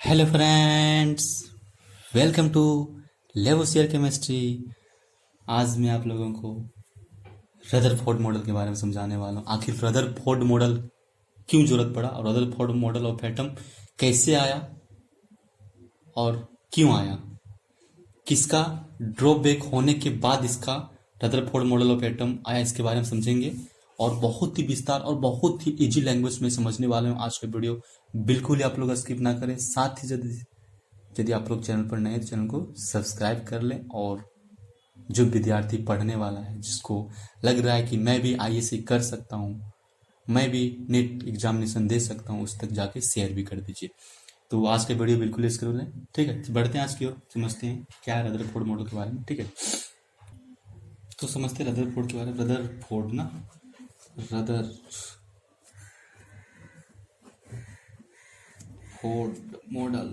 Hello friends, welcome to Lavoisier chemistry. आज मैं आप लोगों को रदरफोर्ड मॉडल के बारे में समझाने वाला हूँ। आखिर रदरफोर्ड मॉडल क्यों जरूरत पड़ा और रदरफोर्ड मॉडल ऑफ एटम कैसे आया और क्यों आया, किसका ड्रॉबैक होने के बाद इसका रदरफोर्ड मॉडल ऑफ एटम आया, इसके बारे में समझेंगे। और बहुत ही विस्तार और बहुत ही इजी लैंग्वेज में समझने वाले हूँ आज का वीडियो। बिल्कुल ही आप लोग स्किप ना करें। साथ ही यदि आप लोग चैनल पर नए हैं तो चैनल को सब्सक्राइब कर लें। और जो विद्यार्थी पढ़ने वाला है, जिसको लग रहा है कि मैं भी आईएएस कर सकता हूँ, मैं भी नेट एग्जामिनेशन दे सकता हूँ, उस तक जाके शेयर भी कर दीजिए। तो आज का वीडियो बिल्कुल स्क्रोल है, ठीक है। बढ़ते हैं आज की ओर, समझते हैं क्या है रदरफोर्ड मॉडल के बारे में, ठीक है। तो समझते हैं रदरफोर्ड के बारे में। रदरफोर्ड ना, रदरफोर्ड मॉडल,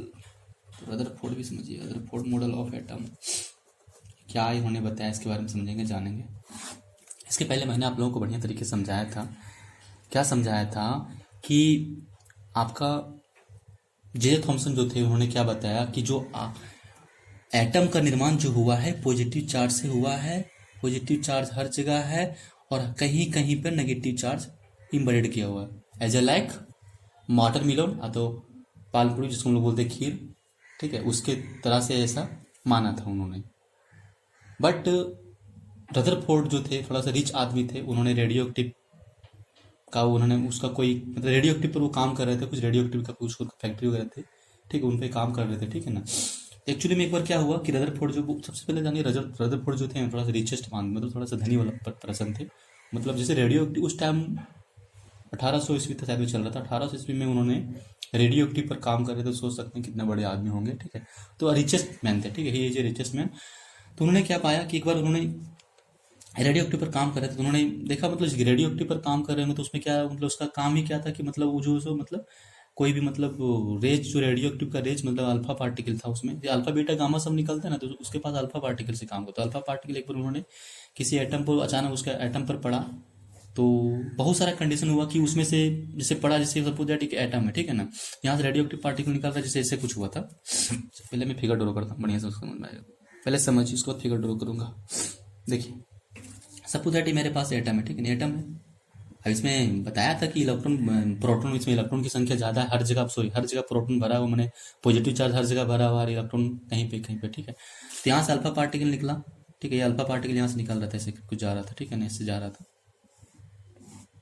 रदरफोर्ड भी समझिए। रदरफोर्ड मॉडल ऑफ एटम क्या ही होने बताया, इसके बारे में समझेंगे, जानेंगे। इसके पहले मैंने आप लोगों को बढ़िया तरीके से समझाया था। क्या समझाया था कि आपका जे थॉमसन जो थे, उन्होंने क्या बताया कि जो एटम का निर्माण जो हुआ है पॉजिटिव चार्ज से हुआ है। पॉजिटिव चार्ज हर जगह है और कहीं कहीं पर नेगेटिव चार्ज इम्बेडेड किया हुआ है। As a like watermelon, तो पालपुरी जिसको हम लोग बोलते हैं खीर, ठीक है, उसके तरह से ऐसा माना था उन्होंने। बट रदरफोर्ड जो थे थोड़ा सा रिच आदमी थे, उन्होंने रेडियो एक्टिव का उसका कोई मतलब रेडियो एक्टिव पर वो काम कर रहे थे, कुछ रेडियो एक्टिव का कुछ फैक्ट्री वगैरह थे, ठीक है, उन पे काम कर रहे थे, ठीक है ना। एक्चुअली में एक बार क्या हुआ कि रदरफोर्ड जो सबसे पहले जानिए, रदरफोर्ड जो थे थोड़ा सा रिचेस्ट मान, मतलब थोड़ा सा धनी वाला पर्सन थे। मतलब जैसे रेडियो एक्टिव उस टाइम 1800 ईस्वी तक शायद चल रहा था। 1800 ईस्वी में उन्होंने रेडियो एक्टिव पर काम कर रहे थे। सोच सकते हैं कितने बड़े आदमी होंगे, ठीक है। तो रिचेस्ट मैन थे, ठीक है, he is a richest man. तो उन्होंने क्या पाया कि एक बार उन्होंने रेडियो एक्टिव पर काम कर रहे थे, तो उन्होंने देखा मतलब रेडियो एक्टिव पर काम कर रहे हैं तो उसमें क्या मतलब उसका काम ही क्या था कि मतलब वो जो मतलब कोई भी मतलब रेज, जो रेडियो एक्टिव का रेज मतलब अल्फा पार्टिकल था, उसमें अल्फा बीटा गामा सब निकलता है ना, तो उसके पास अल्फा पार्टिकल से काम करता है। अल्फा पार्टिकल एक बार उन्होंने किसी एटम पर अचानक उसका एटम पर पड़ा, तो बहुत सारा कंडीशन हुआ कि उसमें से जैसे पड़ा, जैसे सपोज दैट एक एटम है, ठीक है ना, यहाँ से रेडियो एक्टिव पार्टिकल निकल रहा है, जैसे ऐसे कुछ हुआ था। पहले मैं फिगर ड्रॉ करता हूँ बढ़िया से, उसको समझ में आएगा। पहले समझिए, उसके बाद फिगर ड्रॉ करूंगा। देखिए सपोज दैट मेरे पास एटम है, ठीक है, एटम है। अब इसमें बताया था कि इलेक्ट्रॉन प्रोटॉन, इसमें इलेक्ट्रॉन की संख्या ज्यादा है हर जगह, सॉरी हर जगह प्रोटॉन भरा हुआ, मैंने पॉजिटिव चार्ज हर जगह भरा हुआ है, इलेक्ट्रॉन कहीं पे, ठीक है। तो यहाँ से अल्फा पार्टिकल निकला, ठीक है, ये अल्फा पार्टिकल यहाँ से निकल रहा था, ऐसे कुछ जा रहा था, ठीक है ना, इससे जा रहा था,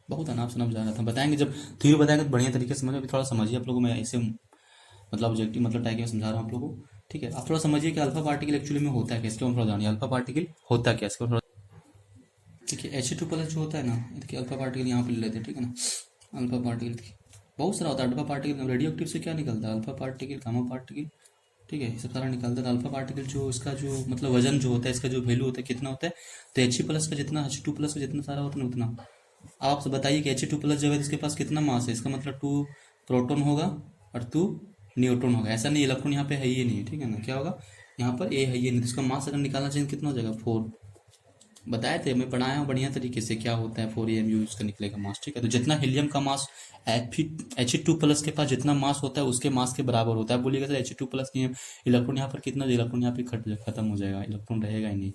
बहुत अनाप शनाप जा रहा था। बताएंगे जब थ्योरी बताएंगे तो बढ़िया तरीके से समझ। अभी थोड़ा समझिए आप लोगों, मैं ऐसे मतलब ऑब्जेक्टिव मतलब टाइप में समझा रहा हूँ आप लोगों को, ठीक है। आप थोड़ा समझिए कि अल्फा पार्टिकल एक्चुअली में होता है क्या, इसके हम थोड़ा जानिए अल्फा पार्टिकल होता क्या, इसको थोड़ा देखिए। H2+ जो होता है ना, देखिए अल्फा पार्टिकल यहाँ पे ले लेते हैं, ठीक है ना। अल्फा पार्टिकल बहुत सारा होता है। अल्फा पार्टिकल रेडियो एक्टिव से क्या निकलता है, अल्फा पार्टिकल, गामा पार्टिकल, ठीक है, ये सब सारा निकलता है। अल्फा पार्टिकल जो इसका जो मतलब वजन जो होता है, इसका जो वैल्यू होता है कितना होता है, तो He+ का जितना, H2+ का जितना सारा होता है उतना। आप बताइए कि He2+ जब है तो इसके पास कितना मास है, इसका मतलब 2 प्रोटॉन होगा और 2 न्यूट्रॉन होगा। ऐसा नहीं इलेक्ट्रॉन यहाँ पे है ही नहीं, ठीक है ना, क्या होगा यहाँ पर ए है ही नहीं, तो इसका मास अगर निकालना चाहिए कितना हो जाएगा 4। बताए थे, मैं पढ़ाया हूँ बढ़िया तरीके से क्या होता है 4 उसका निकलेगा मास, ठीक है। तो जितना हीलियम का मास He2+ के पास जितना मास होता है उसके मास के बराबर होता है। बोलिएगा सर He2+ की इलेक्ट्रॉन यहाँ पर कितना, इलेक्ट्रॉन यहाँ पे खत्म हो जाएगा, इलेक्ट्रॉन रहेगा ही नहीं,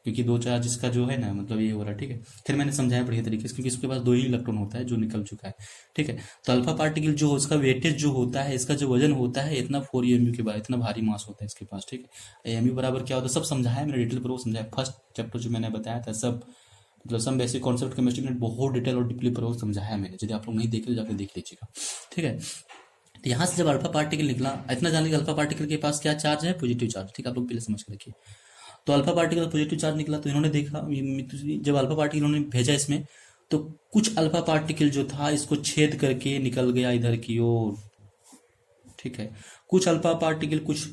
क्योंकि 2 चार्ज इसका जो है ना मतलब ये हो रहा है, ठीक है। फिर मैंने समझाया बढ़िया तरीके से, क्योंकि इसके पास 2 ही इलेक्ट्रॉन होता है जो निकल चुका है, ठीक है। तो अल्फा पार्टिकल जो उसका वेटेज जो होता है, इसका जो वजन होता है इतना 4 के बाद, इतना भारी मास होता है इसके पास, ठीक है। एमयू बराबर क्या होता है सब समझाया मैंने, डिटेल पूर्वक समझाया। फर्स्ट चैप्टर जो मैंने बताया था सब मतलब सम बेसिक कॉन्सेप्ट केमिस्ट्री में बहुत डिटेल और डीपली पूर्वक समझाया मैंने। यदि आप लोग नहीं देखे तो जाकर देख लीजिएगा, ठीक है। तो यहाँ से जब अल्फा पार्टिकल निकला, इतना जान लीजिए अल्फा पार्टिकल के पास क्या चार्ज है, पॉजिटिव चार्ज, ठीक है, आप लोग पहले समझ के रखिए। तो अल्फा पार्टिकल पॉजिटिव चार्ज निकला, तो इन्होंने देखा जब अल्फा पार्टिकल उन्होंने भेजा इसमें, तो कुछ अल्फा पार्टिकल जो था इसको छेद करके निकल गया इधर की ओर, ठीक है। कुछ अल्फा पार्टिकल कुछ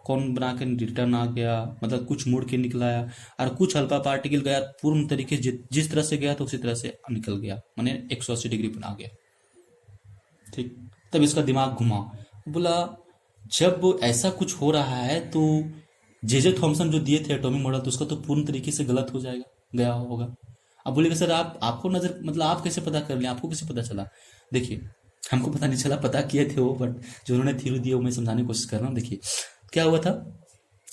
कौन बना के रिटर्न आ गया, मतलब कुछ मुड़ के निकला आया, और कुछ अल्फा पार्टिकल गया पूर्ण तरीके से जिस तरह से गया तो उसी तरह से निकल गया, माने 180 डिग्री पर आ गया, ठीक। तब इसका दिमाग घुमा, बोला जब ऐसा कुछ हो रहा है तो जे थॉमसन जो दिए थे एटॉमिक मॉडल, तो उसका तो पूर्ण तरीके से गलत हो जाएगा, गया होगा। अब बोलिएगा सर आपको नजर मतलब आप कैसे पता कर लिया, आपको कैसे पता चला। देखिए हमको पता नहीं चला, पता किए थे वो, बट जो उन्होंने थ्योरी दी वो मैं समझाने की कोशिश कर रहा हूँ। देखिए क्या हुआ था,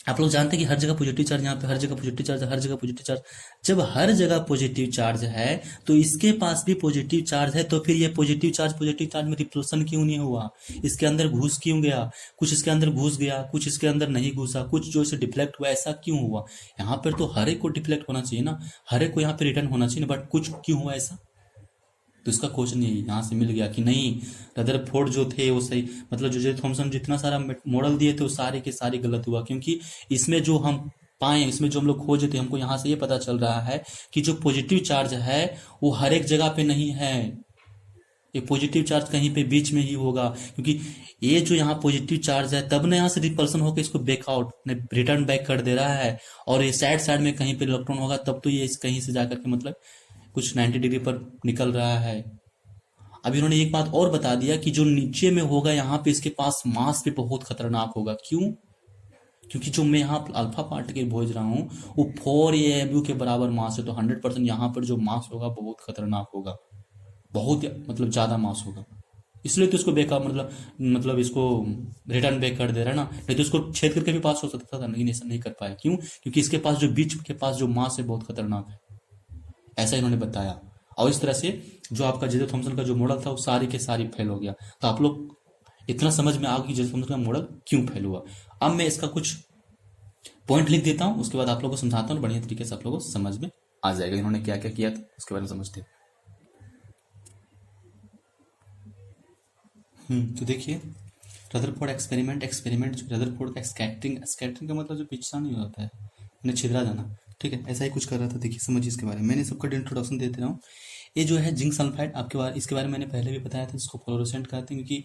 आप लोग जानते हैं कि हर जगह पॉजिटिव चार्ज, यहाँ पे हर जगह पॉजिटिव चार्ज, हर जगह पॉजिटिव चार्ज। जब हर जगह पॉजिटिव चार्ज है तो इसके पास भी पॉजिटिव चार्ज है, तो फिर ये पॉजिटिव चार्ज में रिपल्सन क्यों नहीं हुआ, इसके अंदर घुस क्यों गया, कुछ इसके अंदर घुस गया, कुछ इसके अंदर नहीं घुसा, कुछ जो इसे डिफ्लेक्ट हुआ, ऐसा क्यों हुआ। यहाँ पर तो हर एक को डिफ्लेक्ट होना चाहिए ना, हर एक को यहाँ पे रिटर्न होना चाहिए, बट कुछ क्यों हुआ ऐसा। तो इसका क्वेश्चन यही यहाँ से मिल गया कि नहीं, रदरफोर्ड जो थे वो सही, मतलब जो जे थॉमसन जितना सारा मॉडल दिए थे वो सारे के सारे गलत हुआ, क्योंकि इसमें जो हम पाए, इसमें जो हम लोग खोजे थे, हमको यहाँ से ये पता चल रहा है कि जो पॉजिटिव चार्ज है वो हर एक जगह पे नहीं है, ये पॉजिटिव चार्ज कहीं पे बीच में ही होगा, क्योंकि ये जो यहाँ पॉजिटिव चार्ज है तब ना यहाँ से रिपल्सन होकर इसको बैकआउट रिटर्न बैक कर दे रहा है, और ये साइड साइड में कहीं पे इलेक्ट्रॉन होगा तब तो ये कहीं से जाकर के मतलब कुछ 90 डिग्री पर निकल रहा है। अब इन्होंने एक बात और बता दिया कि जो नीचे में होगा यहाँ पे इसके पास मास भी बहुत खतरनाक होगा। क्यों? क्योंकि जो मैं यहाँ अल्फा पार्टिकल भेज रहा हूँ वो 4 AMU के बराबर मास है, तो 100% यहाँ पर जो मास होगा बहुत खतरनाक होगा, बहुत मतलब ज्यादा मास होगा, इसलिए तो इसको बेकार मतलब इसको रिटर्न बैक कर दे रहा है ना, नहीं तो इसको छेद करके भी पास हो सकता था, लेकिन ऐसा नहीं कर पाया। क्यों? क्योंकि इसके पास जो बीच के पास जो मास है बहुत खतरनाक है, ऐसा इन्होंने बताया। और इस तरह से जो आपका जे थॉमसन का जो मॉडल था वो सारी के सारी फेल हो गया। तो आप लोग इतना समझ में आ गया कि जे थॉमसन का मॉडल क्यों फेल हुआ। अब मैं इसका कुछ पॉइंट लिख देता हूं, उसके बाद आप लोगों को समझाता हूं, बढ़िया तरीके से आप लोगों को समझ में आ जाएगा इन्होंने क्या क्या किया था, उसके बारे में समझते हैं। तो देखिए रदरफोर्ड एक्सपेरिमेंट रदरफोर्ड का स्कैटरिंग का मतलब जो पिछड़ा नहीं होता है, मैंने छिद्रा जाना, ठीक है, ऐसा ही कुछ कर रहा था। देखिए समझिए इसके बारे में, मैंने सबका इंट्रोडक्शन देते रहा हूँ। ये जो है जिंक सल्फाइड, आपके बारे इसके बारे में मैंने पहले भी बताया था, जिसको फ्लोरोसेंट कहते हैं, क्योंकि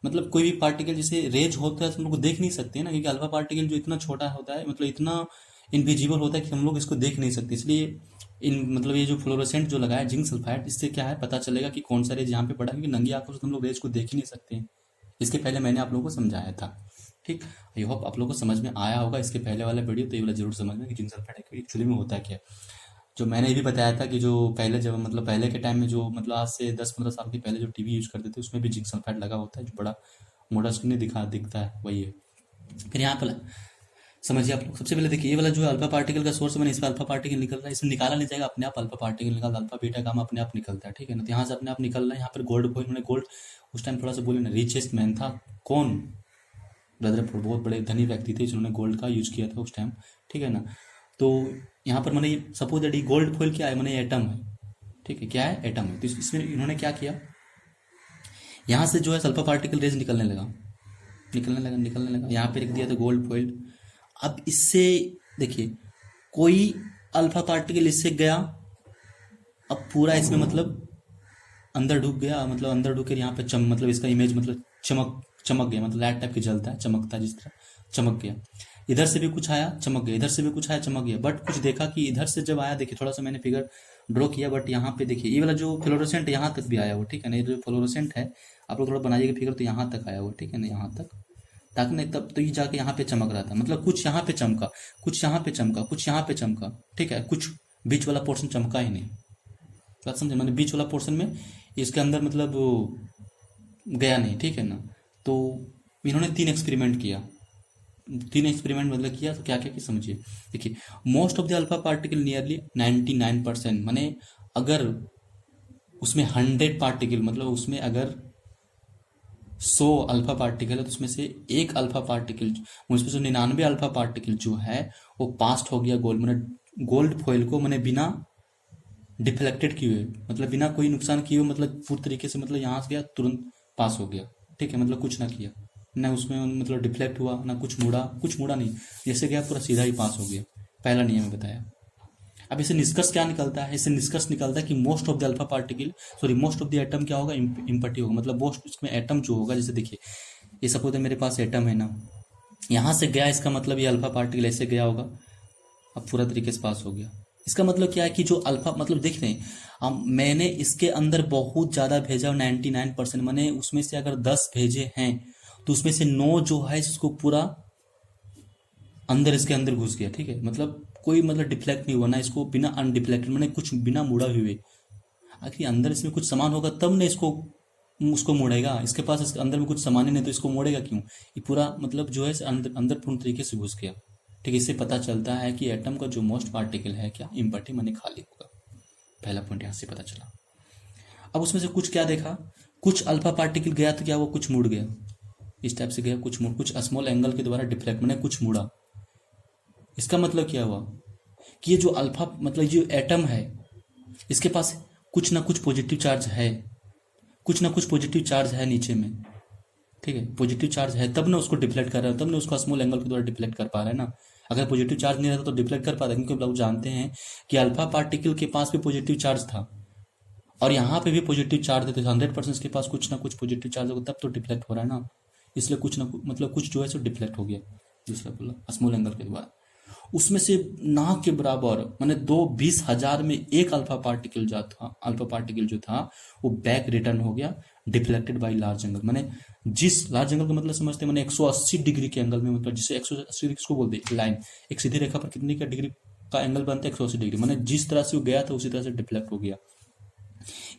मतलब कोई भी पार्टिकल जैसे रेज होता है तो हम लोग को देख नहीं सकते ना, क्योंकि अल्फा पार्टिकल जो इतना छोटा होता है, मतलब इतना इनविजिबल होता है कि हम लोग इसको देख नहीं सकते, इसलिए इन मतलब ये जो फ्लोरोसेंट जो लगाया जिंक सल्फाइड, इससे क्या है पता चलेगा कि कौन सा रेज यहाँ पे पड़ा, क्योंकि नंगी आंखों से हम लोग रेज को देख ही नहीं सकते। इसके पहले मैंने आप लोगों को समझाया था, ठीक। आई होप आप लोगों को समझ में आया होगा इसके पहले वाला वीडियो, तो ये वाला जरूर समझना कि जिंक सल्फाइड एक्चुअली में होता क्या। जो मैंने ये भी बताया था कि जो पहले जब मतलब पहले के टाइम में जो मतलब आज से 10-15 साल के पहले जो टीवी यूज करते थे उसमें भी जिंक सल्फाइड लगा होता है, जो बड़ा मोटा स्क्रीन दिखता है, वही है। फिर यहाँ पर समझिए आप लोग, सबसे पहले देखिए ये वाला जो अल्फा पार्टिकल का सोर्स मैंने, इसमें अल्फा पार्टिकल निकल रहा है, इसमें निकाला नहीं जाएगा, अपने आप अल्फा पार्टिकल निकलता है, अल्फा बीटा गामा अपने आप निकलता है, ठीक है ना। तो यहाँ से अपने आप निकल रहा है। यहाँ पर गोल्ड कोइन, मैंने गोल्ड उस टाइम थोड़ा सा बोले ना, रिचेस्ट मैन था कौन, रदरफोर्ड, बहुत बड़े धनी व्यक्ति थे जिन्होंने गोल्ड का यूज किया था उस टाइम, ठीक है ना। तो यहाँ पर मैंने सपोज दैट गोल्ड फॉइल क्या है, मैंने एटम है, ठीक है, क्या है, एटम है। तो इसमें इन्होंने क्या किया, यहाँ से जो है अल्फा पार्टिकल रेज निकलने लगा, यहाँ पे लिख दिया था गोल्ड फॉइल। अब इससे देखिए कोई अल्फा पार्टिकल इससे गया, अब पूरा इसमें मतलब अंदर ढुक गया, मतलब अंदर ढुक कर यहाँ पे मतलब इसका इमेज मतलब चमक गया, मतलब लाइट टाइप की जलता है, चमकता है, जिस तरह चमक गया। इधर से भी कुछ आया चमक गया, इधर से भी कुछ आया चमक गया, बट कुछ देखा कि इधर से जब आया, देखिए थोड़ा सा मैंने फिगर ड्रॉ किया, बट यहाँ पे देखिए ये वाला जो फ्लोरोसेंट यहाँ तक भी आया वो, ठीक है ना, ये जो फ्लोरोसेंट है आप लोग थोड़ा बनाइएगा फिगर, तो यहाँ तक आया वो, ठीक है ना, यहाँ तक, ताकि नहीं तब तो ये जाके यहाँ पे चमक रहा था, मतलब कुछ यहाँ पे चमका, कुछ यहाँ पे चमका, कुछ यहाँ पे चमका, ठीक है, कुछ बीच वाला पोर्शन चमका ही नहीं। बात समझे, मैंने बीच वाला पोर्शन में इसके अंदर मतलब गया नहीं, ठीक है ना। तो इन्होंने 3 एक्सपेरिमेंट किया, 3 एक्सपेरिमेंट मतलब किया, तो क्या क्या की समझिए। देखिए most of the alpha particle nearly 99%, माने अगर उसमें 100 पार्टिकल, मतलब उसमें अगर 100 अल्फा पार्टिकल है तो उसमें से एक अल्फा पार्टिकल, उसमें से 99 अल्फा पार्टिकल जो है वो पास्ट हो गया गोल्ड, मैंने गोल्ड फॉइल को मैंने बिना डिफ्लेक्टेड किए हुए, मतलब बिना कोई नुकसान किए हुए, मतलब पूरी तरीके से मतलब यहाँ से गया तुरंत पास हो गया, ठीक है, मतलब कुछ ना किया, ना उसमें मतलब डिफ्लेक्ट हुआ, ना कुछ मुड़ा नहीं, जैसे गया पूरा सीधा ही पास हो गया। पहला नियम है बताया। अब इससे निष्कर्ष क्या निकलता है, इससे निष्कर्ष निकलता है कि most of the alpha particle most of the atom क्या होगा, इम्पटी होगा, मतलब मोस्ट इसमें एटम जो होगा, जैसे देखिए ये सपोज मेरे पास एटम है ना, यहाँ से गया, इसका मतलब ये अल्फा पार्टिकल ऐसे गया होगा, अब पूरा तरीके से पास हो गया। इसका मतलब क्या है कि जो अल्फा मतलब देख रहे हैं, मैंने इसके अंदर बहुत ज्यादा भेजा 99%, मैंने उसमें से अगर 10 भेजे हैं तो उसमें से 9 जो है इसको पूरा अंदर इसके अंदर घुस गया, ठीक है, मतलब कोई मतलब डिफ्लेक्ट नहीं हुआ ना, इसको बिना अनडिफ्लेक्टेड मैंने कुछ बिना मुड़ा हुए, आखिर अंदर इसमें कुछ सामान होगा तब ने इसको उसको मोड़ेगा, इसके पास इसके अंदर में कुछ सामान ही नहीं तो इसको मोड़ेगा क्यों? ये पूरा मतलब जो है अंदर अंदर पूर्ण तरीके से घुस गया। ठीक है, इससे पता चलता है कि एटम का जो मोस्ट पार्टिकल है क्या, इम्पटी माने खाली होगा। पहला पॉइंट यहाँ से पता चला। अब उसमें से कुछ क्या देखा, कुछ अल्फा पार्टिकल गया तो क्या वो कुछ मुड़ गया, इस टाइप से गया, कुछ मुड़, कुछ स्मॉल एंगल के द्वारा डिफ्लेक्ट मैंने कुछ मुड़ा। इसका मतलब क्या हुआ कि ये जो अल्फा मतलब जो एटम है इसके पास कुछ ना कुछ पॉजिटिव चार्ज है, कुछ ना कुछ पॉजिटिव चार्ज है नीचे में। ठीक है, पॉजिटिव चार्ज है तब ना उसको डिफ्लेक्ट कर रहा है, तब ना उसको स्मॉल एंगल के द्वारा डिफ्लेक्ट कर पा रहा है ना। अगर पॉजिटिव चार्ज नहीं रहता तो डिफ्लेक्ट कर पाता, क्योंकि लोग जानते हैं कि अल्फा पार्टिकल के पास भी पॉजिटिव चार्ज था और यहाँ पे भी पॉजिटिव चार्ज है, तो 100% के पास कुछ ना कुछ पॉजिटिव चार्ज होगा तब तो डिफ्लेक्ट हो रहा है ना। इसलिए कुछ ना कुछ मतलब कुछ जो है सो डिफ्लेक्ट हो गया, दूसरा बोला स्मॉल एंगल के द्वारा। उसमें से ना के बराबर मैंने 20,000 में एक अल्फा पार्टिकल जो था वो बैक रिटर्न हो गया, डिफ्लेक्टेड बाय लार्ज एंगल। मैंने जिस लार्ज एंगल का मतलब समझते हैं, मैंने 180 डिग्री के एंगल में, मतलब जिसे 180 डिग्री किसको बोलते हैं, लाइन, एक सीधी रेखा पर कितनी का डिग्री का एंगल बनता है, 180 डिग्री। मैंने जिस तरह से वो गया था उसी तरह से डिफ्लेक्ट हो गया।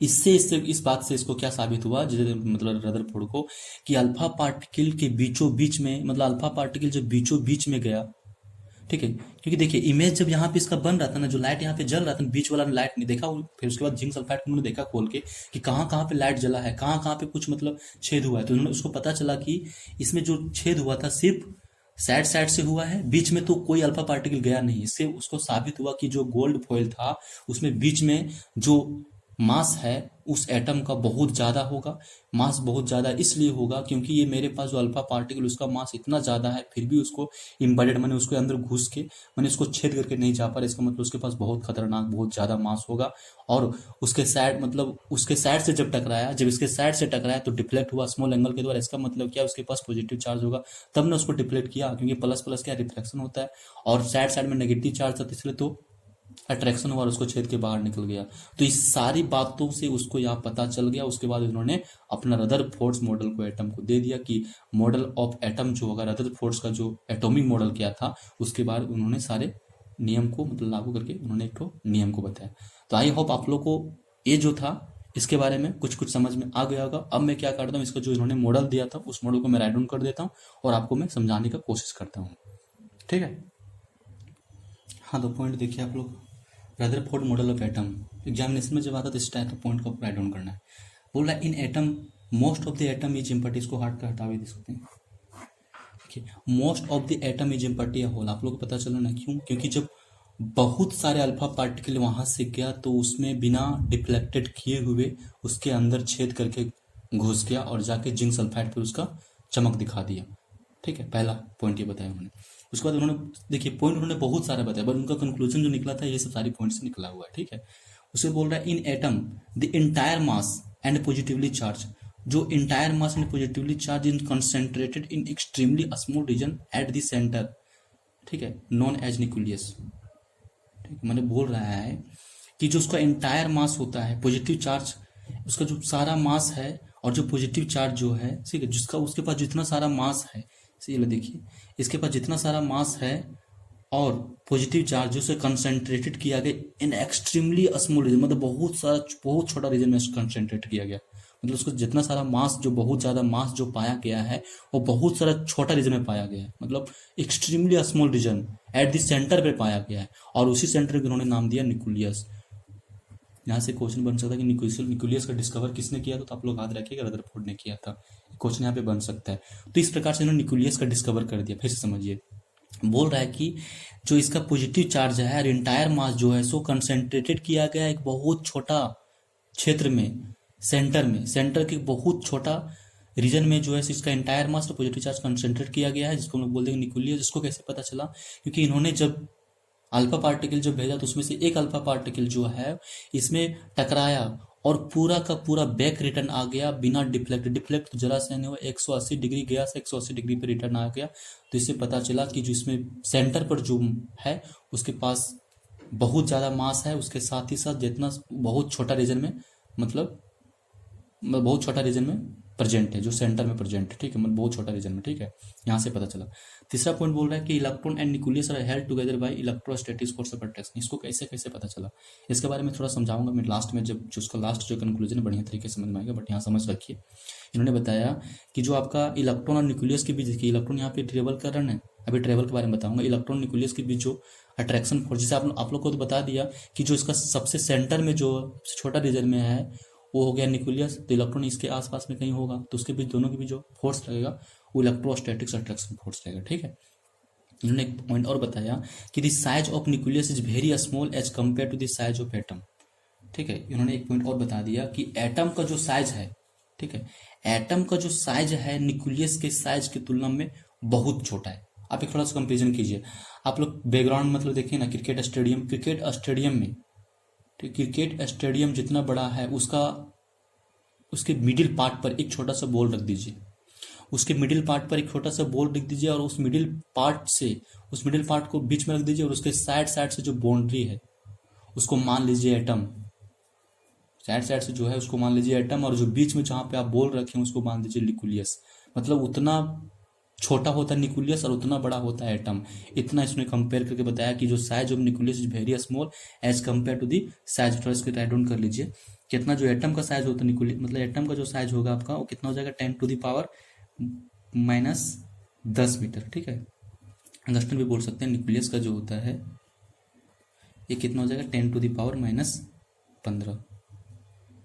इससे इस बात से इसको क्या साबित हुआ, जैसे मतलब रदरफोर्ड को, कि अल्फा पार्टिकल के बीचों बीच में, मतलब अल्फा पार्टिकल जब बीचों बीच में गया, ठीक है, क्योंकि देखिए इमेज जब यहाँ पे इसका बन रहा था ना, जो लाइट यहाँ पे जल रहा था, बीच वाला लाइट नहीं देखा, फिर उसके बाद जिंक सल्फाइड उन्होंने देखा खोल के कि कहाँ कहाँ पे लाइट जला है, कहाँ कहाँ पे कुछ मतलब छेद हुआ है, तो उन्होंने उसको पता चला कि इसमें जो छेद हुआ था सिर्फ साइड साइड से हुआ है, बीच में तो कोई अल्फा पार्टिकल गया नहीं। इससे उसको साबित हुआ कि जो गोल्ड फॉइल था उसमें बीच में जो मास है उस एटम का बहुत ज़्यादा होगा। मास बहुत ज़्यादा इसलिए होगा क्योंकि ये मेरे पास जो अल्फा पार्टिकल उसका मास इतना ज़्यादा है, फिर भी उसको इम्बेडेड मैंने उसके अंदर घुस के मैंने उसको छेद करके नहीं जा पा रहा। इसका मतलब उसके पास बहुत खतरनाक बहुत ज़्यादा मास होगा। और उसके साइड मतलब उसके साइड से जब टकराया, जब इसके साइड से टकराया तो डिफ्लेक्ट हुआ स्मॉल एंगल के द्वारा। इसका मतलब क्या, उसके पास पॉजिटिव चार्ज होगा तब ने उसको डिफ्लेक्ट किया, क्योंकि प्लस प्लस क्या रिफ्लेक्शन होता है, और साइड साइड में नेगेटिव चार्ज था इसलिए तो अट्रैक्शन हुआ और उसको छेद के बाहर निकल गया। तो इस सारी बातों से उसको यहाँ पता चल गया। उसके बाद उन्होंने अपना रदरफोर्ड मॉडल को एटम को दे दिया कि मॉडल ऑफ एटम जो होगा, रदरफोर्ड का जो एटॉमिक मॉडल क्या था, उसके बाद उन्होंने सारे नियम को मतलब लागू करके उन्होंने एक तो नियम को बताया। तो आई होप आप लोग को ये जो था इसके बारे में कुछ कुछ समझ में आ गया होगा। अब मैं क्या करता हूँ, इसका जो इन्होंने मॉडल दिया था उस मॉडल को मैं राइट डाउन कर देता हूँ और आपको मैं समझाने का कोशिश करता हूँ। ठीक है, हाँ तो पॉइंट देखिए आप लोग, Rutherford model of atom examination में जब आता है तो इस टाइप का पॉइंट को राइट डाउन करना है। बोल रहा है in atom most of the atom is empty, इसको हार्ट का हटा भी दे सकते हैं। देखिए most of the atom is empty hole, आप लोग को पता चला ना क्यों, क्योंकि जब बहुत सारे अल्फा पार्टिकल वहां से गया तो उसमें बिना डिफ्लेक्टेड किए हुए उसके अंदर छेद करके घुस गया और जाके जिंक सल्फाइड पर उसका चमक दिखा दिया। ठीक है, पहला पॉइंट ये बताया उन्होंने। उसके बाद उन्होंने देखिए पॉइंट उन्होंने बहुत सारे बताया, बट उनका कंक्लूजन जो निकला था ये सब सारी पॉइंट से निकला हुआ है। ठीक है, उसे बोल रहा है in atom the entire mass and positively charge, जो entire mass and positively charge in concentrated in extremely small region at the centre, ठीक है, नॉन एज न्यूक्लियस। ठीक है, मैंने बोल रहा है कि जो उसका इंटायर मास होता है, पॉजिटिव चार्ज, उसका जो सारा मास है और जो पॉजिटिव चार्ज जो है, ठीक है, जिसका उसके पास जितना सारा मास है, ये देखिए इसके पास जितना सारा मास है और पॉजिटिव चार्ज जो से कंसंट्रेटेड किया गया इन एक्सट्रीमली स्मॉल रीजन, मतलब बहुत छोटा रीजन में कंसंट्रेट किया गया। मतलब उसको जितना सारा मास, जो बहुत ज्यादा मास जो पाया गया है वो बहुत सारा छोटा रीजन में पाया गया है, मतलब extremely small region at the centre पे पाया गया है, और उसी सेंटर को उन्होंने नाम दिया न्यूक्लियस। यहाँ से क्वेश्चन बन सकता है कि न्यूक्लियस का डिस्कवर किसने किया था, तो आप लोग याद रखिएगा रदरफोर्ड ने किया था। क्वेश्चन यहाँ पे बन सकता है। तो इस प्रकार से इन्होंने न्यूक्लियस का डिस्कवर कर दिया। फिर से समझिए, बोल रहा है कि जो इसका पॉजिटिव चार्ज है और इंटायर मास जो है सो कंसेंट्रेटेड किया गया एक बहुत छोटा क्षेत्र में, सेंटर के बहुत छोटा रीजन में जो है इसका इंटायर मास और पॉजिटिव चार्ज कंसेंट्रेट किया गया है, जिसको हम लोग बोल देंगे न्यूक्लियस। इसको कैसे पता चला, क्योंकि इन्होंने जब अल्फा पार्टिकल जब भेजा तो उसमें से एक अल्फा पार्टिकल जो है इसमें टकराया और पूरा का पूरा बैक रिटर्न आ गया बिना डिफ्लेक्ट तो जरा से नहीं हुआ, 180 डिग्री गया से 180 डिग्री पे रिटर्न आ गया। तो इससे पता चला कि जो इसमें सेंटर पर जो है उसके पास बहुत ज़्यादा मास है, उसके साथ ही साथ जितना बहुत छोटा रीजन में, मतलब बहुत छोटा रीजन में प्रेजेंट है, जो सेंटर में प्रेजेंट है, ठीक है, मतलब बहुत छोटा रीजन में, ठीक है, यहाँ से पता चला। तीसरा पॉइंट बोल रहा है कि electron and nucleus are held together by electrostatic force of attraction. इसको कैसे कैसे पता चला, इसके बारे में थोड़ा समझाऊंगा मैं लास्ट में, जब जो उसका लास्ट जो कंक्लूजन है बढ़िया तरीके से समझ में आएगा, बट यहाँ समझ रखिए। इन्होंने बताया कि जो आपका इलेक्ट्रॉन और न्यूक्लियस के बीच, देखिए इलेक्ट्रॉन यहाँ पे ट्रेवल कर रहे हैं, अभी ट्रेवल के बारे में बताऊंगा। इलेक्ट्रॉन न्यूक्लियस के बीच जो अट्रैक्शन फोर्स, जैसे आप लोग को तो बता दिया कि जो इसका सबसे सेंटर में जो छोटा रीजन में है वो हो गया न्यूक्लियस, तो इलेक्ट्रॉन इसके आसपास में कहीं होगा, तो उसके बीच दोनों के बीच जो फोर्स लगेगा वो इलेक्ट्रोस्टैटिक अट्रैक्शन फोर्स रहेगा, ठीक है। इन्होंने एक पॉइंट और बताया कि the size of nucleus is very small as compare to the size of atom, ठीक है। इन्होंने एक पॉइंट और बता दिया कि एटम का जो साइज है, ठीक है, एटम का जो साइज है न्यूक्लियस के साइज की तुलना में बहुत छोटा है। आप एक थोड़ा सा कंपेरिजन कीजिए, आप लोग बैकग्राउंड मतलब देखिए ना, क्रिकेट स्टेडियम में, क्रिकेट स्टेडियम जितना बड़ा है उसके मिडिल पार्ट पर एक छोटा सा बॉल रख दीजिए, उसके मिडिल पार्ट पर एक छोटा सा बॉल रख दीजिए, और उस मिडिल पार्ट को बीच में रख दीजिए, और उसके साइड से जो बाउंड्री है उसको मान लीजिए एटम, साइड से जो है उसको मान लीजिए एटम, और जो बीच में जहां पे आप बॉल रखें उसको मान लीजिए न्यूक्लियस। मतलब उतना छोटा होता है न्यूक्लियस और उतना बड़ा होता है एटम। इतना इसने कंपेयर करके बताया कि जो size of nucleus is very small as compare to the size, थोड़ा इसको राइट डाउन कर लीजिए, कितना जो एटम का साइज होता है न्यूक्लियस, मतलब एटम का जो साइज होगा आपका वो कितना हो जाएगा 10⁻⁻10 मीटर, ठीक है। अंगस्टन भी बोल सकते हैं, न्यूक्लियस का जो होता है ये कितना हो जाएगा 10⁻15,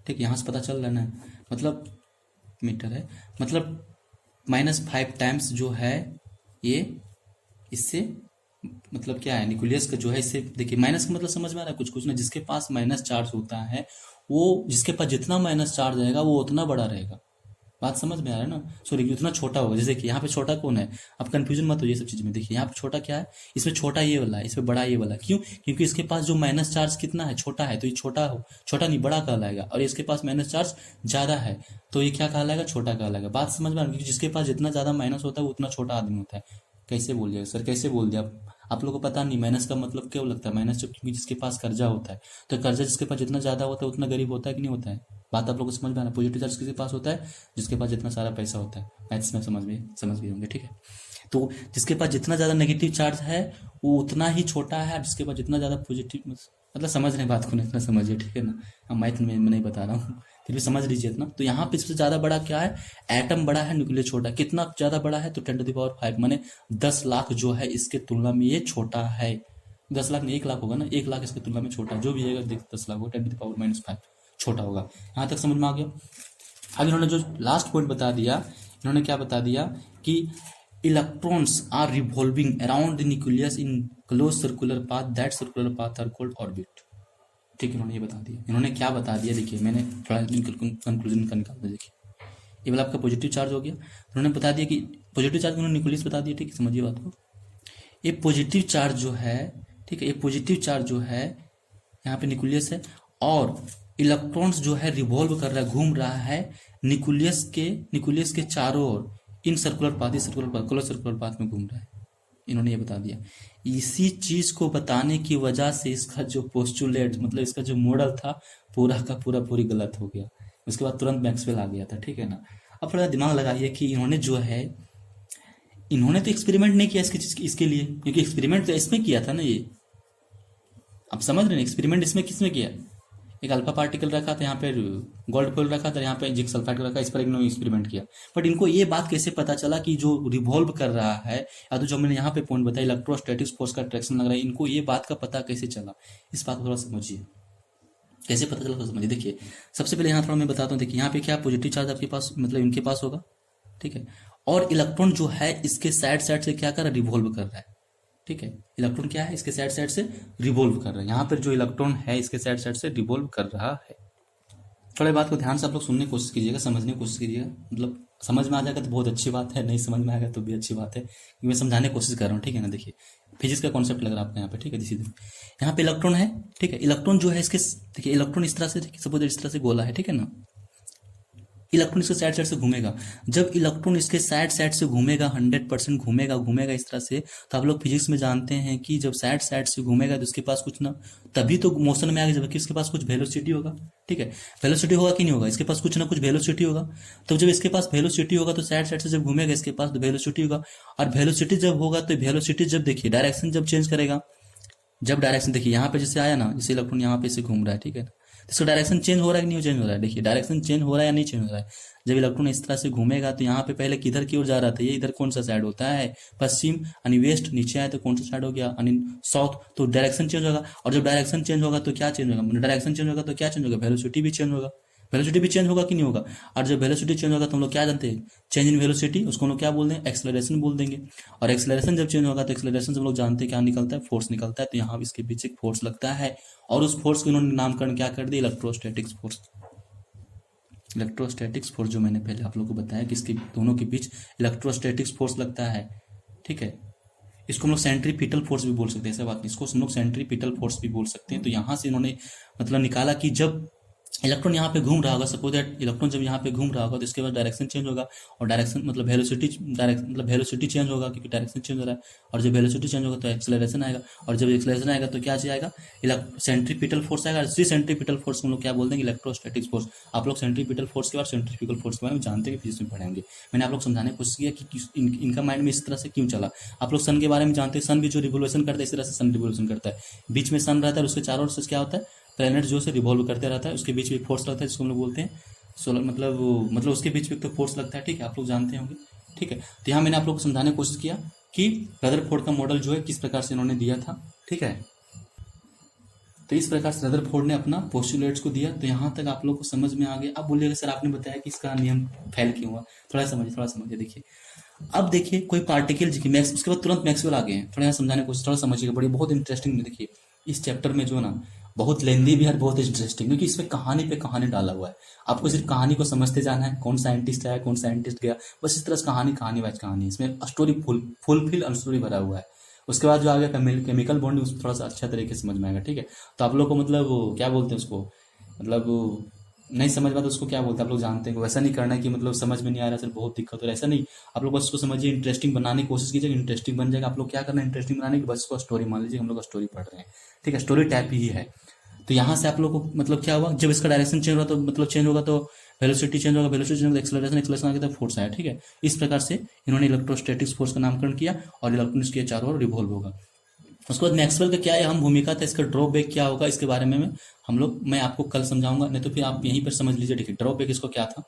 ठीक, यहाँ से पता चल रहा है, मतलब मीटर है, मतलब -5 टाइम्स जो है ये इससे, मतलब क्या है न्यूक्लियस का जो है इससे, देखिए माइनस का मतलब समझ में आ रहा है कुछ ना, जिसके पास माइनस चार्ज होता है वो, जिसके पास जितना माइनस चार्ज रहेगा वो उतना बड़ा रहेगा। बात समझ में आ रहा है ना, सॉरी उतना छोटा होगा। जैसे कि यहाँ पे छोटा कौन है, आप कंफ्यूजन मत हो ये सब चीज में। देखिए यहाँ पे छोटा क्या है, इसमें छोटा ये वाला है, इसमें बड़ा ये वाला, क्यों, क्योंकि इसके पास जो माइनस चार्ज कितना है, छोटा है, तो ये छोटा नहीं बड़ा कहलाएगा, और इसके पास माइनस चार्ज ज्यादा है तो ये क्या कहलाएगा, छोटा कहलाएगा। बात समझ में आ रही है, क्योंकि जिसके पास जितना ज्यादा माइनस होता है वो उतना छोटा आदमी होता है। कैसे बोल दिया सर, कैसे बोल दिया आप लोगों को पता नहीं माइनस का मतलब क्यों लगता है, माइनस जब, क्योंकि जिसके पास कर्जा होता है, तो कर्जा जिसके पास जितना ज्यादा होता है उतना गरीब होता है कि नहीं होता है। बात आप लोगों को समझ में आना, पॉजिटिव चार्ज किसके पास होता है, जिसके पास जितना सारा पैसा होता है। मैथ्स में समझ गए होंगे, ठीक है। तो जिसके पास जितना ज्यादा नेगेटिव चार्ज है वो उतना ही छोटा है, जिसके पास जितना ज्यादा पॉजिटिव, मतलब समझ रहे बात को, इतना समझिए, ठीक है ना। हम मैथ में नहीं बता रहा हूँ, फिर भी समझ लीजिए इतना। तो यहाँ पे सबसे ज्यादा बड़ा क्या है, एटम बड़ा है, न्यूक्लियस छोटा। कितना ज्यादा बड़ा है, तो 10⁵ माने 10 लाख जो है इसके तुलना में ये छोटा है। 10 लाख नहीं, 1 लाख होगा ना, 1 लाख इसके तुलना में छोटा, जो भी है देख 10 लाख होगा, 10⁻⁻5 छोटा होगा। यहाँ तक समझ में आ गया। अब इन्होंने जो लास्ट पॉइंट बता दिया, इन्होंने क्या बता दिया कि electrons are revolving around the nucleus in close circular path, that circular path are called orbit, ठीक है। इन्होंने ये बता दिया, इन्होंने क्या बता दिया, देखिए मैंने थोड़ा कंक्लूजन का निकाल दिया। देखिए ये वाला आपका पॉजिटिव चार्ज हो गया, इन्होंने बता दिया कि पॉजिटिव चार्ज उन्होंने न्यूक्लियस बता दिया, ठीक है। समझिए बात को, ये पॉजिटिव चार्ज जो है, ठीक है, ये पॉजिटिव चार्ज जो है यहाँ पे न्यूक्लियस है, और इलेक्ट्रॉन्स जो है रिवॉल्व कर रहा है, घूम रहा है न्यूक्लियस के चारों ओर, इन सर्कुलर पाथ में घूम रहा है। इन्होंने ये बता दिया। इसी चीज को बताने की वजह से इसका जो पोस्टुलेट, मतलब इसका जो मॉडल था पूरा का पूरी गलत हो गया। उसके बाद तुरंत मैक्सवेल आ गया था, ठीक है ना। अब थोड़ा दिमाग लगाइए कि इन्होंने जो है, इन्होंने तो एक्सपेरिमेंट नहीं किया इसके लिए, क्योंकि एक्सपेरिमेंट तो इसमें किया था ना, ये आप समझ रहे हैं। एक्सपेरिमेंट इसमें किसमें किया, एक अल्फा पार्टिकल रखा था, यहाँ पे गोल्ड फॉइल रखा था, यहाँ पे जिंक सल्फाइड रखा, इस पर इन्होंने एक्सपेरिमेंट किया। बट इनको ये बात कैसे पता चला कि जो रिवॉल्व कर रहा है, या तो जो मैंने यहाँ पे पॉइंट बताया इलेक्ट्रोस्टैटिक फोर्स का अट्रैक्शन लग रहा है, इनको ये बात का पता कैसे चला, इस बात को थोड़ा समझिए, कैसे पता चला थोड़ा समझिए। देखिए सबसे पहले यहाँ थोड़ा मैं बताता हूँ, देखिए यहाँ पे क्या पॉजिटिव चार्ज आपके पास, मतलब इनके पास होगा, ठीक है, और इलेक्ट्रॉन जो है इसके साइड से क्या कर रहा है, रिवॉल्व कर रहा है, ठीक है। इलेक्ट्रॉन क्या है, इसके साइड से रिवॉल्व कर रहा है। यहाँ पर जो इलेक्ट्रॉन है इसके साइड से रिवॉल्व कर रहा है। थोड़ी बात को ध्यान से आप लोग सुनने की कोशिश कीजिएगा, समझने की कोशिश कीजिएगा, मतलब समझ में आ जाएगा तो बहुत अच्छी बात है, नहीं समझ में आएगा तो भी अच्छी बात है, क्योंकि मैं समझाने की कोशिश कर रहा हूँ, ठीक है ना। देखिए फिजिक्स का कॉन्सेप्ट लग रहा है आपको यहाँ पे, ठीक है। यहाँ पे इलेक्ट्रॉन है, ठीक है। इलेक्ट्रॉन जो है इसके, देखिए इलेक्ट्रॉन इस तरह से, सपोज इस तरह से गोला है, ठीक है ना। इलेक्ट्रॉन इसके साइड साइड से घूमेगा। जब इलेक्ट्रॉन इसके साइड साइड से घूमेगा, 100% घूमेगा घूमेगा इस तरह से, तो आप लोग फिजिक्स में जानते हैं कि जब साइड साइड से घूमेगा तो इसके पास कुछ ना, तभी तो मोशन में आएगा जबकि इसके पास कुछ वेलोसिटी होगा। ठीक है, वेलोसिटी होगा कि नहीं होगा, इसके पास कुछ ना कुछ वेलोसिटी होगा। तो जब इसके पास वेलोसिटी होगा तो साइड साइड से जब घूमेगा इसके पास तो वेलोसिटी होगा। और वेलोसिटी जब होगा तो वेलोसिटी जब देखिए डायरेक्शन जब चेंज करेगा, जब डायरेक्शन देखिए यहाँ पे जैसे आया ना, जैसे इलेक्ट्रॉन यहाँ पे से घूम रहा है, ठीक है, तो इसका डायरेक्शन चेंज हो रहा है कि नहीं चेंज हो रहा है, देखिए डायरेक्शन चेंज हो रहा है या नहीं चेंज हो रहा है। जब इलेक्ट्रॉन इस तरह से घूमेगा तो यहाँ पे पहले किधर की ओर जा रहा था, ये इधर कौन सा साइड होता है, पश्चिम, यानी वेस्ट, नीचे आए तो कौन सा साइड हो गया, यानी साउथ, तो डायरेक्शन चेंज होगा। और जब डायरेक्शन चेंज होगा तो क्या चेंज होगा, डायरेक्शन चेंज होगा तो क्या चेंज होगा, वेलोसिटी भी चेंज होगा। वेलोसिटी भी चेंज होगा कि नहीं होगा। और जब वेलोसिटी चेंज होगा तो हम लोग क्या जानते हैं, चेंज इन वेलोसिटी, उसको हम लोग क्या बोल देंगे, एक्सेलरेशन बोल देंगे। और एक्सेलरेशन जब चेंज होगा तो एक्सेलरेशन से हम लोग जानते हैं क्या निकलता है, फोर्स निकलता है। तो यहाँ इसके बीच एक फोर्स लगता है और उस फोर्स को इन्होंने नामकरण क्या कर दिया, इलेक्ट्रोस्टैटिक्स फोर्स। इलेक्ट्रोस्टैटिक्स फोर्स जो मैंने पहले आप लोगों को बताया कि इसके दोनों के बीच इलेक्ट्रोस्टैटिक्स फोर्स लगता है। ठीक है, इसको हम लोग सेंट्रीपिटल फोर्स भी बोल सकते हैं, ऐसा बात नहीं, इसको हम लोग सेंट्रीपिटल फोर्स भी बोल सकते हैं। तो यहाँ से इन्होंने मतलब निकाला कि जब इलेक्ट्रॉन यहाँ पे घूम रहा होगा, सपोज दैट इलेक्ट्रॉन जब यहाँ पे घूम रहा होगा तो इसके बाद डायरेक्शन चेंज होगा। और डायरेक्शन मतलब वेलोसिटी, मतलब वेलोसिटी चेंज होगा क्योंकि डायरेक्शन चेंज हो रहा है। और जब वेलोसिटी चेंज होगा तो एक्सेलरेशन आएगा। और जब एक्सेलरेशन आएगा तो क्या आएगा, सेंट्रीपिटल फोर्स आएगा। इसी सेंट्रीपिटल फोर्स हम लोग क्या बोल देंगे, इलेक्ट्रोस्टैटिक्स फोर्स। आप लोग सेंट्रीपिटल फोर्स के बाद सेंट्रीफ्यूगल फोर्स के बारे में जानते हैं, फिजिक्स में पढ़ेंगे। मैंने आप लोग समझाने की कोशिश किया कि इनका माइंड में इस तरह से क्यों चला। आप लोग सन के बारे में जानते हैं, सन भी जो रिवोल्यूशन करता है इस तरह से सन रिवोल्यूशन करता है। बीच में सन रहता है और उसके चारों ओर से क्या होता है, प्लैनेट जो से रिवॉल्व करते रहता है, उसके बीच में एक फोर्स लगता है जिसको हम लोग बोलते हैं सोलर, मतलब उसके बीच में एक तो फोर्स लगता है। ठीक है, आप लोग जानते होंगे। ठीक है, तो यहाँ मैंने आप लोग को समझाने की कोशिश किया कि रदरफोर्ड का मॉडल जो है किस प्रकार से इन्होंने दिया था। ठीक है, तो इस प्रकार से रदरफोर्ड ने अपना पोस्टुलेट्स को दिया। तो यहाँ तक आप लोग को समझ में आ गया। अब बोलिएगा सर आपने बताया कि इसका नियम फेल क्यों हुआ, थोड़ा समझिए। देखिए अब देखिए कोई पार्टिकल मैक्स, उसके बाद तुरंत मैक्सवेल आ गए हैं। थोड़ा समझाने की कोशिश, थोड़ा समझिएगा, बड़ी बहुत इंटरेस्टिंग। देखिए इस चैप्टर में जो ना बहुत लेंदी भी है, बहुत इंटरेस्टिंग, क्योंकि इसमें कहानी पे कहानी डाला हुआ है। आपको सिर्फ कहानी को समझते जाना है, कौन साइंटिस्ट आया, कौन साइंटिस्ट गया, बस इस तरह से कहानी वाइज कहानी। इसमें स्टोरी फुलफिल स्टोरी भरा हुआ है। उसके बाद जो आ गया केमिकल बॉन्डिंग, उसको थोड़ा सा अच्छा तरीके से समझ में आएगा। ठीक है, तो आप लोग को मतलब क्या बोलते हैं उसको, मतलब नहीं समझ में आता उसको क्या बोलते हैं, आप लोग जानते हैं। वैसा नहीं करना है कि मतलब समझ में नहीं आ रहा सर बहुत दिक्कत हो रहा है, ऐसा नहीं। आप लोग बस उसको समझिए, इंटरेस्टिंग बनाने की कोशिश कीजिए, इंटरेस्टिंग बन जाएगा। आप लोग क्या करना है, इंटरेस्टिंग बनाने की, बस उसको स्टोरी मान लीजिए, हम लोग स्टोरी पढ़ रहे हैं। ठीक है, स्टोरी टाइप ही है। तो यहाँ से आप लोग को मतलब क्या हुआ, जब इसका डायरेक्शन चेंज होगा तो मतलब चेंज होगा तो वेलोसिटी चेंज होगा, वेलोसिटी चेंज होगा एक्सेलरेशन आगे तक फोर्स आया। ठीक है, इस प्रकार से इन्होंने इलेक्ट्रोस्टैटिक्स फोर्स का नामकरण किया और इलेक्ट्रॉन इसके चारों ओर रिवॉल्व होगा। उसके बाद मैक्सवेल का क्या अहम भूमिका था, इसका ड्रॉबैक क्या होगा, इसके बारे में मैं आपको कल समझाऊंगा, नहीं तो फिर आप यहीं पर समझ लीजिए। देखिए ड्रॉबैक इसको क्या था,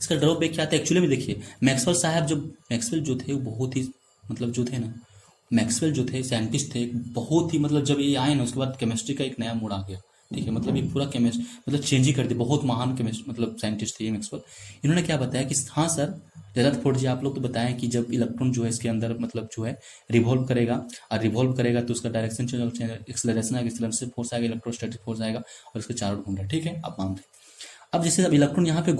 इसका ड्रॉबैक क्या था एक्चुअली में। देखिए मैक्सवेल साहब, जब मैक्सवेल जो थे वो बहुत ही मतलब जो थे ना, मैक्सवेल जो थे साइंटिस्ट थे बहुत ही, मतलब जब ये आए ना उसके बाद केमिस्ट्री का एक नया मोड़ आ गया। ठीक है, मतलब ये पूरा केमिस्ट मतलब चेंज ही कर दिया। बहुत महान केमिस्ट मतलब साइंटिस्ट थे ये मैक्सवेल। इन्होंने क्या बताया कि हाँ सर रदरफोर्ड जी, आप लोग तो बताएं कि जब इलेक्ट्रॉन जो है इसके अंदर मतलब जो है रिवॉल्व करेगा, और रिवॉल्व करेगा तो उसका डायरेक्शन चेंज, एक्सेलरेशन आएगा, एक्सेलरेशन फोर्स आएगा, इलेक्ट्रोस्टैटिक फोर्स आएगा और इसके चारों घूम रहा है। ठीक है, आप मानते हैं। अब जैसे अब इलेक्ट्रॉन यहाँ पे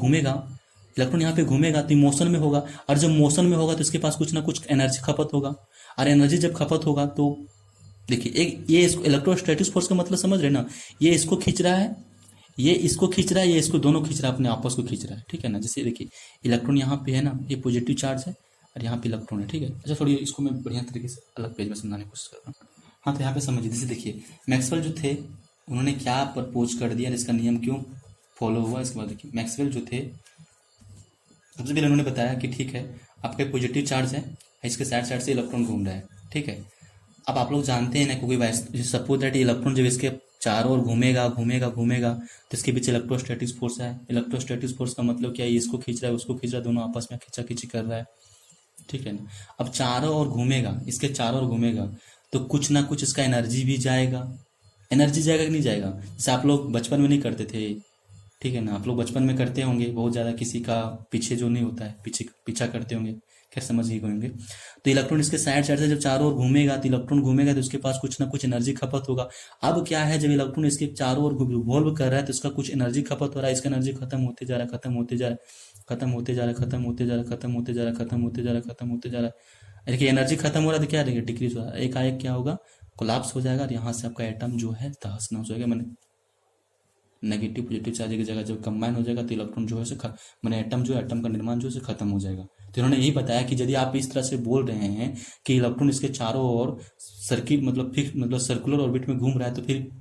घूमेगा तो मोशन में होगा, और जब मोशन में होगा तो इसके पास कुछ ना कुछ एनर्जी खपत होगा। और एनर्जी जब खपत होगा तो देखिए एक ये इसको इलेक्ट्रोस्टैटिक फोर्स का मतलब समझ रहे ना, ये इसको खींच रहा है, ये इसको खींच रहा है, ये इसको दोनों खींच रहा है, अपने आपस को खींच रहा है। ठीक है ना, जैसे देखिए इलेक्ट्रॉन यहाँ पे है ना, ये पॉजिटिव चार्ज है और यहाँ पे इलेक्ट्रॉन है। ठीक है, अच्छा थोड़ी इसको मैं बढ़िया तरीके से अलग पेज में समझाने की कोशिश कर रहा हूँ। हाँ, तो यहाँ पे समझिए, जैसे देखिए मैक्सवेल जो थे उन्होंने क्या प्रपोज कर दिया, इसका नियम क्यों फॉलो हुआ। इसके बाद देखिए मैक्सवेल जो थे सबसे पहले उन्होंने बताया कि ठीक है आपका पॉजिटिव चार्ज है, इसके साइड साइड से इलेक्ट्रॉन घूम रहा है। ठीक है, अब आप लोग जानते हैं ना, क्योंकि सपोज दैट इलेक्ट्रॉन जब इसके चारों ओर घूमेगा तो इसके बीच इलेक्ट्रोस्टैटिक्स फोर्स है। इलेक्ट्रोस्टैटिक्स फोर्स का मतलब क्या है, इसको खींच रहा है उसको खींच रहा है, दोनों आपस में खींचा कर रहा है। ठीक है ना, अब चारों ओर घूमेगा, इसके चारों ओर घूमेगा तो कुछ ना कुछ इसका एनर्जी भी जाएगा। एनर्जी जाएगा कि नहीं जाएगा, जैसे आप लोग बचपन में नहीं करते थे। ठीक है ना, आप लोग बचपन में करते होंगे बहुत ज़्यादा, किसी का पीछे जो नहीं होता है पीछा करते होंगे, खैर समझ ही होंगे। तो इलेक्ट्रॉन इसके साइड साइड से जब चारों ओर घूमेगा तो इलेक्ट्रॉन घूमेगा तो उसके पास कुछ ना कुछ एनर्जी खपत होगा। अब क्या है, जब इलेक्ट्रॉन इसके चारों ओर रिवॉल्व कर रहा है तो इसका कुछ एनर्जी खपत हो रहा है, इसका एनर्जी खत्म होते जा रहा है, खत्म होते जा रहा है, खत्म होते जा रहा है, खत्म होते जा रहा है, खत्म होते जा रहा है, खत्म होते जा रहा है, खत्म होते जा रहा है। देखिए एनर्जी खत्म हो रहा है तो क्या देखिए डिक्रीज हो रहा है, एकाएक क्या होगा, कोलैप्स हो जाएगा और यहाँ से आपका एटम जो है तहस नहस हो जाएगा। मैंने नेगेटिव पॉजिटिव चार्ज की जगह जब कंबाइन हो जाएगा तो इलेक्ट्रॉन जो है उसे मैंने एटम जो एटम का निर्माण जो है उसे खत्म हो जाएगा। तो इन्होंने यही बताया कि यदि आप इस तरह से बोल रहे हैं कि इलेक्ट्रॉन इसके चारों ओर सर्किट मतलब फिक्स मतलब सर्कुलर ऑर्बिट में घूम रहा है, तो फिर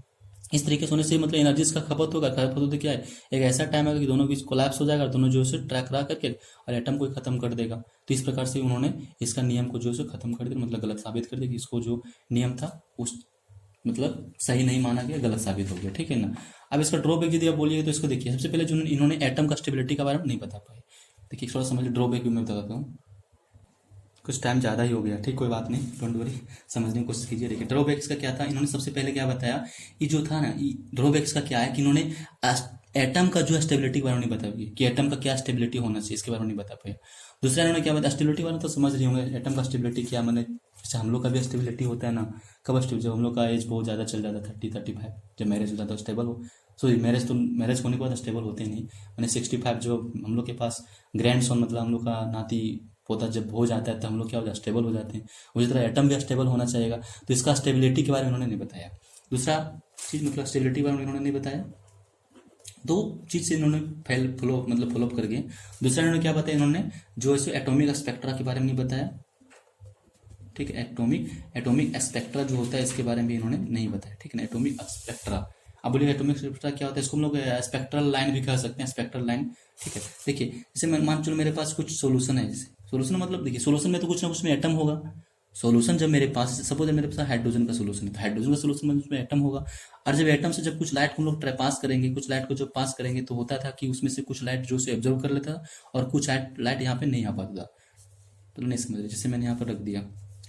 इस तरीके से होने से मतलब एनर्जी का खपत होगा। खपत होते क्या है, एक ऐसा टाइम आएगा कि दोनों बीच कोलैप्स हो जाएगा, दोनों जो है ट्रैक करके और एटम को खत्म कर देगा। तो इस प्रकार से उन्होंने इसका नियम को जो है खत्म कर दिया, मतलब गलत साबित कर दिया कि इसको जो नियम था उस मतलब सही नहीं माना गया, गलत साबित हो गया, ठीक है ना। अब इसका ड्रॉबैक यदि आप बोलिए तो इसको देखिए, सबसे पहले जो इन्होंने एटम का स्टेबिलिटी के बारे में नहीं बता पाए। देखिए थोड़ा समझ ड्रॉबैक मैं बताता हूँ, कुछ टाइम ज़्यादा ही हो गया, ठीक कोई बात नहीं, डोंट वरी, समझने की कोशिश कीजिए। देखिए ड्रॉबैक्स का क्या था, इन्होंने सबसे पहले क्या बताया, ये जो था ना ड्रॉबैक्स का क्या है कि इन्होंने एटम का जो स्टेबिलिटी के बारे में नहीं बताया कि एटम का क्या स्टेबिलिटी होना चाहिए, इसके बारे में नहीं बता पाया। दूसरा इन्होंने क्या बताया, स्टेबिलिटी बारे में तो समझ रही होंगे, एटम का स्टेबिलिटी क्या, मैंने जैसे हम लोग का भी स्टेबिलिटी होता है ना, कब स्टेबिलिटी, जब हम लोग का एज बहुत ज़्यादा चल जाता है 30-35, जब मैरिज हो जाता है स्टेबल हो, सॉरी मैरिज होने के बाद स्टेबल होते नहीं, मैंने 65 जो हम लोग के पास ग्रैंड सन मतलब हम लोग का नाती पोता जब हो जाता है तो हम लोग क्या हो जाता है, स्टेबल हो जाते हैं। उसी तरह एटम भी स्टेबल होना चाहिएगा, तो इसका स्टेबिलिटी के बारे में उन्होंने नहीं बताया। दूसरा चीज़ मतलब स्टेबिलिटी के बारे में उन्होंने नहीं बताया, दो चीज़ से इन्होंने फॉलोअप कर गए। दूसरा इन्होंने क्या बताया, इन्होंने जो है एटॉमिक स्पेक्ट्रा के बारे में नहीं बताया, ठीक है, एटॉमिक स्पेक्ट्रा जो होता है इसके बारे में इन्होंने नहीं बताया, ठीक है ना। एटॉमिक स्पेक्ट्रा, अब बोलिए एटॉमिक स्पेक्ट्रा क्या होता है, इसको हम लोग स्पेक्ट्रल लाइन भी कह सकते हैं, स्पेक्ट्रल लाइन, ठीक है। देखिए जैसे मैं मान चलो मेरे पास कुछ सोल्यूशन है, जैसे सोल्यूशन मतलब देखिए सोल्यूशन में तो कुछ ना कुछ में एटम होगा। सोल्यूशन जब मेरे पास सपोज मेरे पास हाइड्रोजन का सोल्यूशन है, तो हाइड्रोजन का सोल्यूशन में उसमें एटम होगा। और जब एटम से जब कुछ लाइट को हम लोग पास करेंगे, कुछ लाइट को जब पास करेंगे तो होता था कि उसमें से कुछ लाइट जो से एब्जॉर्व कर लेता और कुछ लाइट यहाँ पे नहीं आ पाता था, तो नहीं समझ रहे, जैसे मैंने यहाँ पर रख दिया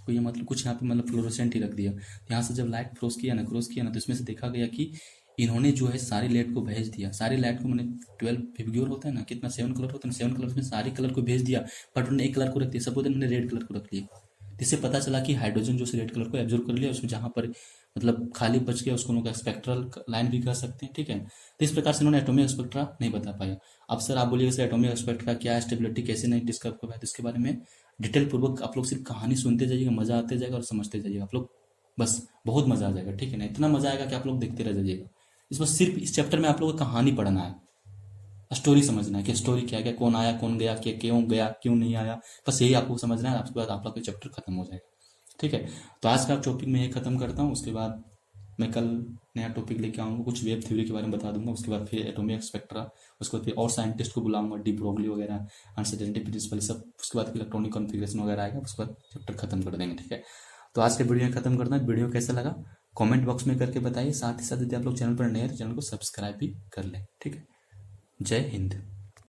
कोई मतलब कुछ यहाँ पे मतलब फ्लोरोसेंट ही रख दिया, यहाँ से जब लाइट क्रॉस किया ना तो इसमें से देखा गया कि इन्होंने जो है सारी लाइट को भेज दिया, सारी लाइट को मैंने 12 फिग्योर होता है ना, कितना 7 कलर होता है, 7 कलर में सारी कलर को भेज दिया, बट उन्होंने एक कलर को रख दिया, सपोज मैंने रेड कलर को रख लिया, जिससे पता चला कि हाइड्रोजन जो रेड कलर को एब्जॉर्व कर लिया, उसमें जहाँ पर मतलब खाली बच गया उसको लोग स्पेक्ट्रल लाइन भी कह सकते हैं, ठीक है। तो इस प्रकार से इन्होंने एटॉमिक स्पेक्ट्रा नहीं बता पाया। अब सर आप बोलिए सर एटॉमिक स्पेक्ट्रा क्या है, स्टेबिलिटी कैसे नहीं डिस्कवर कर पाया, तो इसके बारे में डिटेल पूर्वक आप लोग सिर्फ कहानी सुनते जाइएगा, मजा आते जाएगा और समझते जाइएगा आप लोग, बस बहुत मजा आ जाएगा, ठीक है ना। इतना मजा आएगा कि आप लोग देखते रह जाइएगा। इसमें सिर्फ इस चैप्टर में आप लोगों को कहानी पढ़ना है, स्टोरी समझना है कि स्टोरी क्या है, कौन आया कौन गया, क्यों गया क्यों नहीं आया, बस यही आपको समझना है। उसके बाद आप लोग का चैप्टर खत्म हो जाएगा, ठीक है। तो आज का टॉपिक मैं ये खत्म करता हूँ, उसके बाद मैं कल नया टॉपिक लेके आऊँगा, कुछ वेब थ्योरी के बारे में बता दूंगा, उसके बाद फिर एटॉमिक स्पेक्ट्रा, उसके बाद फिर और साइंटिस्ट को बुलाऊंगा, डी ब्रोगली वगैरह, अनसर्टेनिटी प्रिंसिपल सब, उसके बाद फिर इलेक्ट्रॉनिक कॉन्फ़िगरेशन वगैरह आएगा, उसके बाद चैप्टर खत्म कर देंगे, ठीक है। तो आज के वीडियो खत्म करना है। वीडियो कैसा लगा कमेंट बॉक्स में करके बताइए, साथ ही साथ यदि आप लोग चैनल पर नए हैं तो चैनल को सब्सक्राइब भी कर लें, ठीक है। जय हिंद।